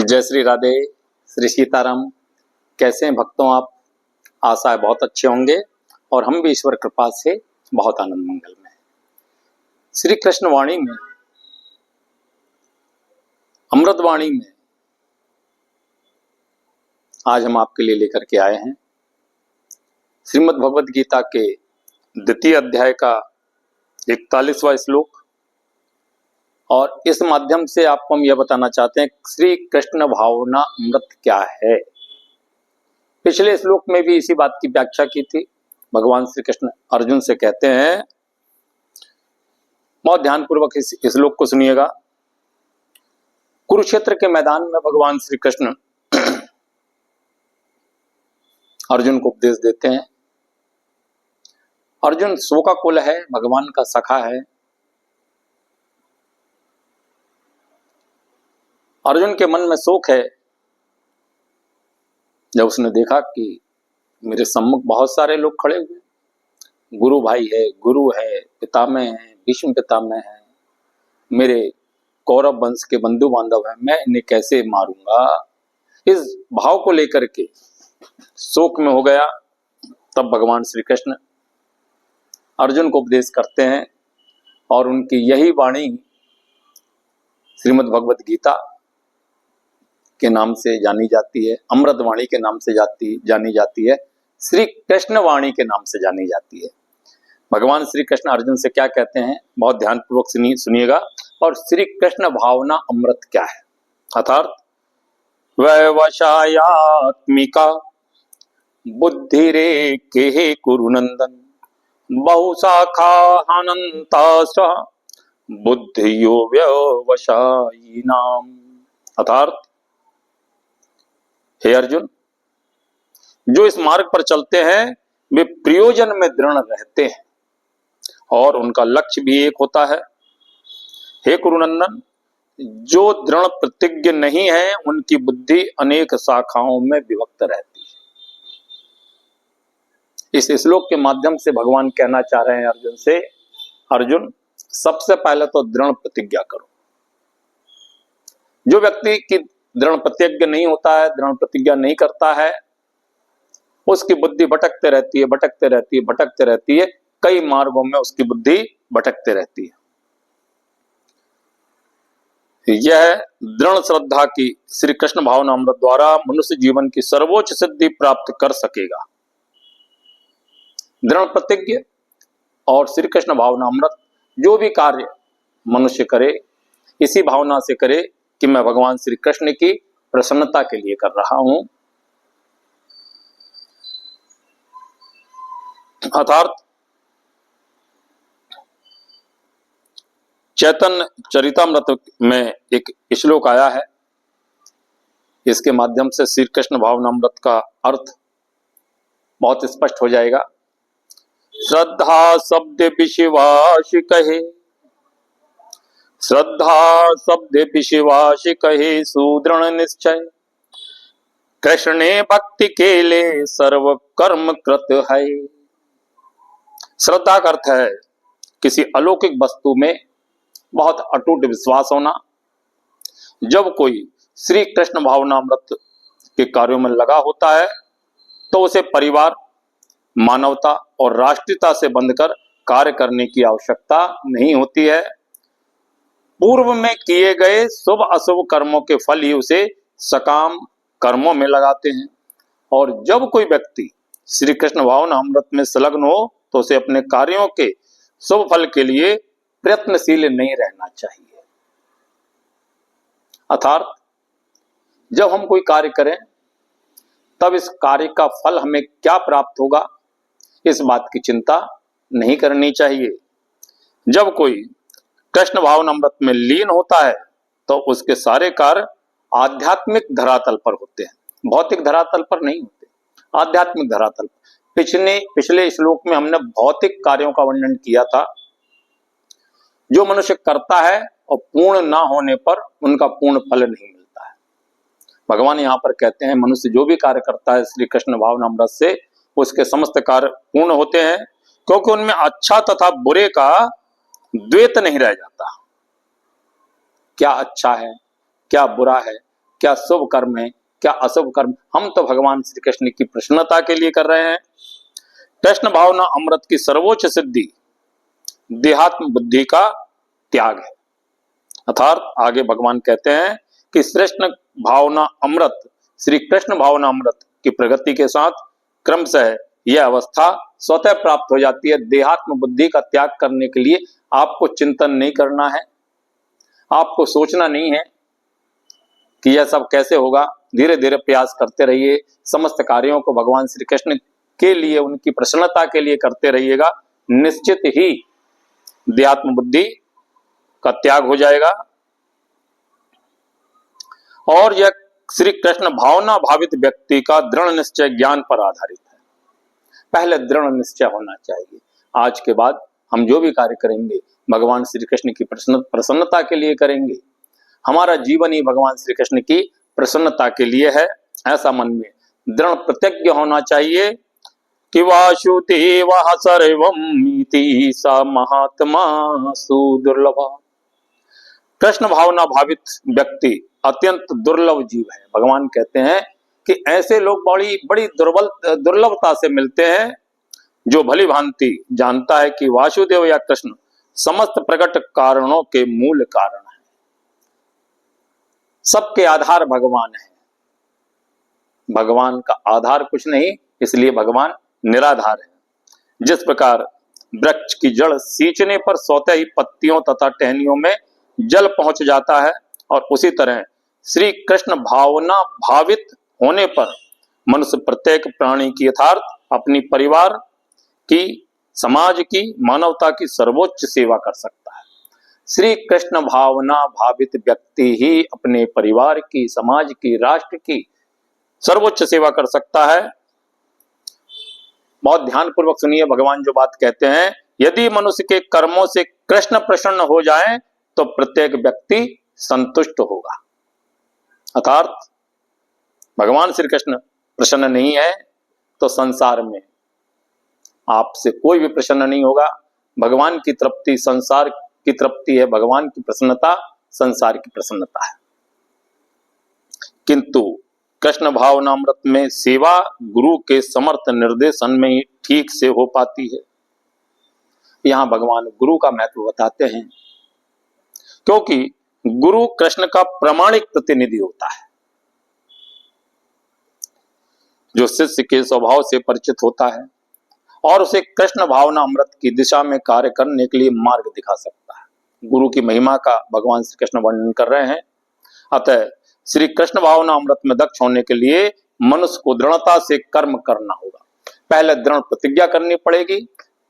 जय श्री राधे, श्री सीताराम। कैसे हैं भक्तों आप? आशा है बहुत अच्छे होंगे और हम भी ईश्वर कृपा से बहुत आनंद मंगल में हैं। श्री कृष्ण वाणी में, अमृत वाणी में आज हम आपके लिए लेकर के आए हैं श्रीमद् भगवद गीता के द्वितीय अध्याय का 41वां श्लोक। और इस माध्यम से आपको हम यह बताना चाहते हैं श्री कृष्ण भावना अमृत क्या है। पिछले श्लोक में भी इसी बात की व्याख्या की थी। भगवान श्री कृष्ण अर्जुन से कहते हैं, बहुत ध्यानपूर्वक इस श्लोक को सुनिएगा। कुरुक्षेत्र के मैदान में भगवान श्री कृष्ण अर्जुन को उपदेश देते हैं। अर्जुन शोकाकुल है, भगवान का सखा है। अर्जुन के मन में शोक है जब उसने देखा कि मेरे सम्मुख बहुत सारे लोग खड़े हुए, गुरु भाई है, गुरु है, पितामह है, भीष्म पितामह है, मेरे कौरव वंश के बंधु बांधव हैं, मैं इन्हें कैसे मारूंगा। इस भाव को लेकर के शोक में हो गया। तब भगवान श्री कृष्ण अर्जुन को उपदेश करते हैं और उनकी यही वाणी श्रीमद् भगवद गीता के नाम से जानी जाती है, अमृत वाणी के नाम से जानी जाती है, श्री कृष्ण वाणी के नाम से जानी जाती है। भगवान श्री कृष्ण अर्जुन से क्या कहते हैं, बहुत ध्यानपूर्वक सुनिएगा। और श्री कृष्ण भावना अमृत क्या है, अर्थात वैवशायात्मिका बुद्धिरेके कुरुनंदन बहुशाखा अनंता बुद्धियो व्यवसायिनाम। अर्थात हे अर्जुन, जो इस मार्ग पर चलते हैं वे प्रयोजन में दृढ़ रहते हैं और उनका लक्ष्य भी एक होता है। हे कुरुनंदन, जो दृढ़ प्रतिज्ञ नहीं है उनकी बुद्धि अनेक शाखाओं में विभक्त रहती है। इस श्लोक के माध्यम से भगवान कहना चाह रहे हैं अर्जुन से, अर्जुन सबसे पहले तो दृढ़ प्रतिज्ञा करो। जो व्यक्ति की दृढ़ प्रतिज्ञा नहीं होता है, दृढ़ प्रतिज्ञा नहीं करता है, उसकी बुद्धि भटकते रहती है, भटकते रहती है, भटकते रहती है। कई मार्गों में उसकी बुद्धि भटकते रहती है। यह दृढ़ श्रद्धा की श्री कृष्ण भावना अमृत द्वारा मनुष्य जीवन की सर्वोच्च सिद्धि प्राप्त कर सकेगा। दृढ़ प्रतिज्ञ और श्री कृष्ण भावना अमृत, जो भी कार्य मनुष्य करे इसी भावना से करे कि मैं भगवान श्री कृष्ण की प्रसन्नता के लिए कर रहा हूं। अर्थात चैतन्य चरितामृत में एक श्लोक आया है, इसके माध्यम से श्री कृष्ण भावना अमृत का अर्थ बहुत स्पष्ट हो जाएगा। श्रद्धा शब्द विश्वास कहे, श्रद्धा शब्द विश्वास कहे सुदृढ़ निश्चय, कृष्णे भक्ति के लिए सर्व कर्म कृत है। श्रद्धा का अर्थ है किसी अलौकिक वस्तु में बहुत अटूट विश्वास होना। जब कोई श्री कृष्ण भावना अमृत के कार्यों में लगा होता है तो उसे परिवार, मानवता और राष्ट्रीयता से बंधकर कार्य करने की आवश्यकता नहीं होती है। पूर्व में किए गए शुभ अशुभ कर्मों के फल ही उसे सकाम कर्मों में लगाते हैं। और जब कोई व्यक्ति श्री कृष्ण भावना अमृत में संलग्न हो तो उसे अपने कार्यों के शुभ फल के लिए प्रयत्नशील नहीं रहना चाहिए। अर्थात जब हम कोई कार्य करें तब इस कार्य का फल हमें क्या प्राप्त होगा, इस बात की चिंता नहीं करनी चाहिए। जब कोई कृष्ण भावना अमृत में लीन होता है तो उसके सारे कार्य आध्यात्मिक धरातल पर होते हैं, भौतिक धरातल पर नहीं होते, आध्यात्मिक धरातल पर। पिछले श्लोक में हमने भौतिक कार्यों का वर्णन किया था, जो मनुष्य करता है और पूर्ण ना होने पर उनका पूर्ण फल नहीं मिलता है। भगवान यहाँ पर कहते हैं मनुष्य जो भी कार्य करता है श्री कृष्ण भावना अमृत से, उसके समस्त कार्य पूर्ण होते हैं, क्योंकि उनमें अच्छा तथा बुरे का द्वैत नहीं रह जाता। क्या अच्छा है, क्या बुरा है, क्या शुभ कर्म है, क्या अशुभ कर्म, हम तो भगवान श्री कृष्ण की प्रसन्नता के लिए कर रहे हैं। कृष्ण भावना अमृत की सर्वोच्च सिद्धि देहात्म बुद्धि का त्याग है। अर्थात आगे भगवान कहते हैं कि श्रेष्ठ भावना अमृत, श्री कृष्ण भावना अमृत की प्रगति के साथ क्रमशः यह अवस्था स्वतः प्राप्त हो जाती है। देहात्म बुद्धि का त्याग करने के लिए आपको चिंतन नहीं करना है, आपको सोचना नहीं है कि यह सब कैसे होगा। धीरे धीरे प्रयास करते रहिए, समस्त कार्यों को भगवान श्री कृष्ण के लिए, उनकी प्रसन्नता के लिए करते रहिएगा। निश्चित ही देहात्म बुद्धि का त्याग हो जाएगा और यह श्री कृष्ण भावना भावित व्यक्ति का दृढ़ निश्चय ज्ञान पर आधारित है। पहले दृढ़ निश्चय होना चाहिए। आज के बाद हम जो भी कार्य करेंगे भगवान श्री कृष्ण की प्रसन्नता के लिए करेंगे। हमारा जीवन ही भगवान श्री कृष्ण की प्रसन्नता के लिए है, ऐसा मन में दृढ़ प्रतिज्ञ होना चाहिए कि वासुदेव सर्वमिति स महात्मा सुदुर्लभ। कृष्ण भावना भावित व्यक्ति अत्यंत दुर्लभ जीव है। भगवान कहते हैं कि ऐसे लोग बड़ी बड़ी दुर्लभता से मिलते हैं जो भली भांति जानता है कि वासुदेव या कृष्ण समस्त प्रकट कारणों के मूल कारण है। सबके आधार भगवान है। भगवान का आधार कुछ नहीं, इसलिए भगवान निराधार है। जिस प्रकार वृक्ष की जड़ सींचने पर स्वतः ही पत्तियों तथा टहनियों में जल पहुंच जाता है, और उसी तरह श्री कृष्ण भावना भावित होने पर मनुष्य प्रत्येक प्राणी की यथार्थ अपनी परिवार की, समाज की, मानवता की सर्वोच्च सेवा कर सकता है। श्री कृष्ण भावना भावित व्यक्ति ही अपने परिवार की, समाज की, राष्ट्र की सर्वोच्च सेवा कर सकता है। बहुत ध्यानपूर्वक सुनिए भगवान जो बात कहते हैं, यदि मनुष्य के कर्मों से कृष्ण प्रसन्न हो जाए तो प्रत्येक व्यक्ति संतुष्ट होगा। अर्थात भगवान श्री कृष्ण प्रसन्न नहीं है तो संसार में आपसे कोई भी प्रसन्न नहीं होगा। भगवान की तृप्ति संसार की तृप्ति है, भगवान की प्रसन्नता संसार की प्रसन्नता है। किंतु कृष्ण भावनामृत में सेवा गुरु के समर्थ निर्देशन में ही ठीक से हो पाती है। यहां भगवान गुरु का महत्व बताते हैं, क्योंकि गुरु कृष्ण का प्रामाणिक प्रतिनिधि होता है, जो शिष्य के स्वभाव से परिचित होता है और उसे कृष्ण भावना अमृत की दिशा में कार्य करने के लिए मार्ग दिखा सकता है। गुरु की महिमा का भगवान श्री कृष्ण वर्णन कर रहे हैं। अतः श्री कृष्ण भावना अमृत में दक्ष होने के लिए मनुष्य को दृढ़ता से कर्म करना होगा। पहले दृढ़ प्रतिज्ञा करनी पड़ेगी,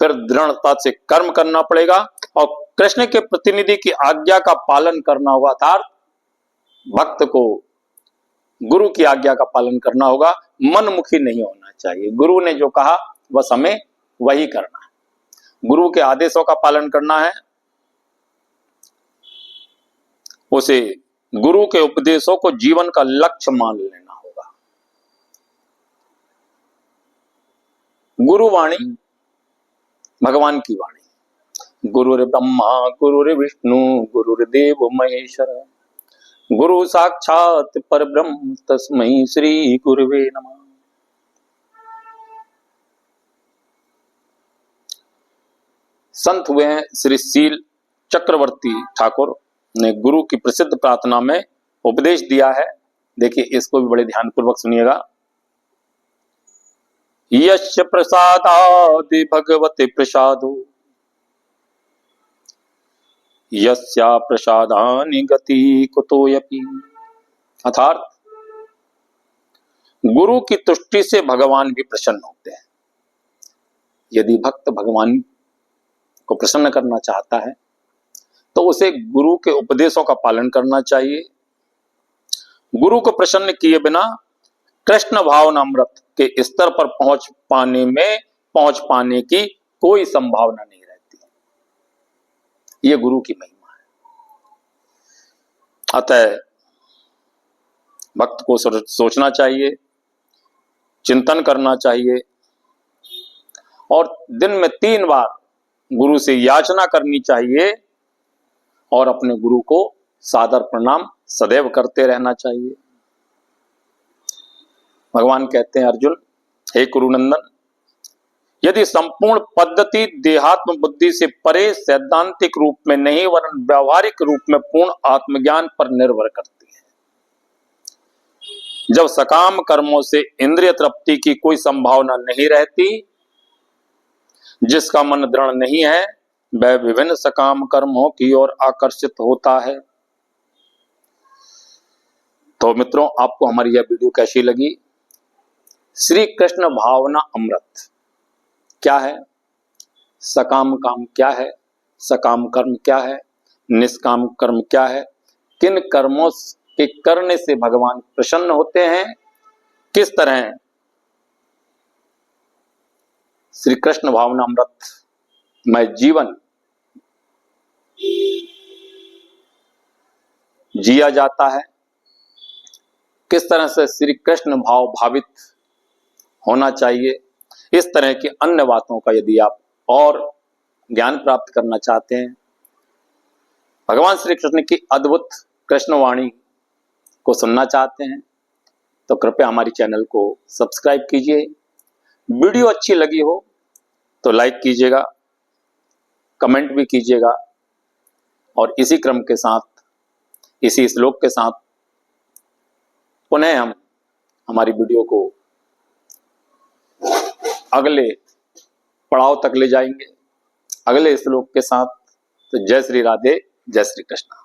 फिर दृढ़ता से कर्म करना पड़ेगा और कृष्ण के प्रतिनिधि की आज्ञा का पालन करना होगा। अर्थात भक्त को गुरु की आज्ञा का पालन करना होगा, मनमुखी नहीं होना चाहिए। गुरु ने जो कहा बस हमें वही करना है, गुरु के आदेशों का पालन करना है, उसे गुरु के उपदेशों को जीवन का लक्ष्य मान लेना होगा। गुरुवाणी भगवान की वाणी, गुरुर ब्रह्मा गुरुर विष्णु गुरुर्देव महेश्वर गुरु साक्षात परब्रह्म तस्मै श्री गुरुवे नमः। संत हुए हैं श्री शील चक्रवर्ती ठाकुर ने गुरु की प्रसिद्ध प्रार्थना में उपदेश दिया है। देखिए इसको भी बड़े ध्यानपूर्वक सुनिएगा। यस्य प्रसादादि भगवते प्रसादो यस्या प्रसादानि गति कुतोयपि। अर्थात गुरु की तुष्टि से भगवान भी प्रसन्न होते हैं। यदि भक्त भगवान को प्रसन्न करना चाहता है तो उसे गुरु के उपदेशों का पालन करना चाहिए। गुरु को प्रसन्न किए बिना कृष्ण भावनामृत के स्तर पर पहुंच पाने की कोई संभावना नहीं रहती। यह गुरु की महिमा है। अतः भक्त को सोचना चाहिए, चिंतन करना चाहिए और दिन में 3 बार गुरु से याचना करनी चाहिए और अपने गुरु को सादर प्रणाम सदैव करते रहना चाहिए। भगवान कहते हैं अर्जुन, हे कुरुनंदन, यदि संपूर्ण पद्धति देहात्म बुद्धि से परे सैद्धांतिक रूप में नहीं वरन व्यवहारिक रूप में पूर्ण आत्मज्ञान पर निर्भर करती है, जब सकाम कर्मों से इंद्रिय तृप्ति की कोई संभावना नहीं रहती, जिसका मन दृढ़ नहीं है वह विभिन्न सकाम कर्मों की ओर आकर्षित होता है। तो मित्रों, आपको हमारी यह वीडियो कैसी लगी? श्री कृष्ण भावना अमृत क्या है, सकाम काम क्या है, सकाम कर्म क्या है, निष्काम कर्म क्या है, किन कर्मों के करने से भगवान प्रसन्न होते हैं, किस तरह श्री कृष्ण भावना अमृत में जीवन जिया जाता है, किस तरह से श्री कृष्ण भाव भावित होना चाहिए, इस तरह की अन्य बातों का यदि आप और ज्ञान प्राप्त करना चाहते हैं, भगवान श्री कृष्ण की अद्भुत कृष्णवाणी को सुनना चाहते हैं, तो कृपया हमारी चैनल को सब्सक्राइब कीजिए। वीडियो अच्छी लगी हो तो लाइक कीजिएगा, कमेंट भी कीजिएगा, और इसी क्रम के साथ, इसी श्लोक के साथ पुनः हम हमारी वीडियो को अगले पड़ाव तक ले जाएंगे, अगले श्लोक के साथ। तो जय श्री राधे, जय श्री कृष्ण।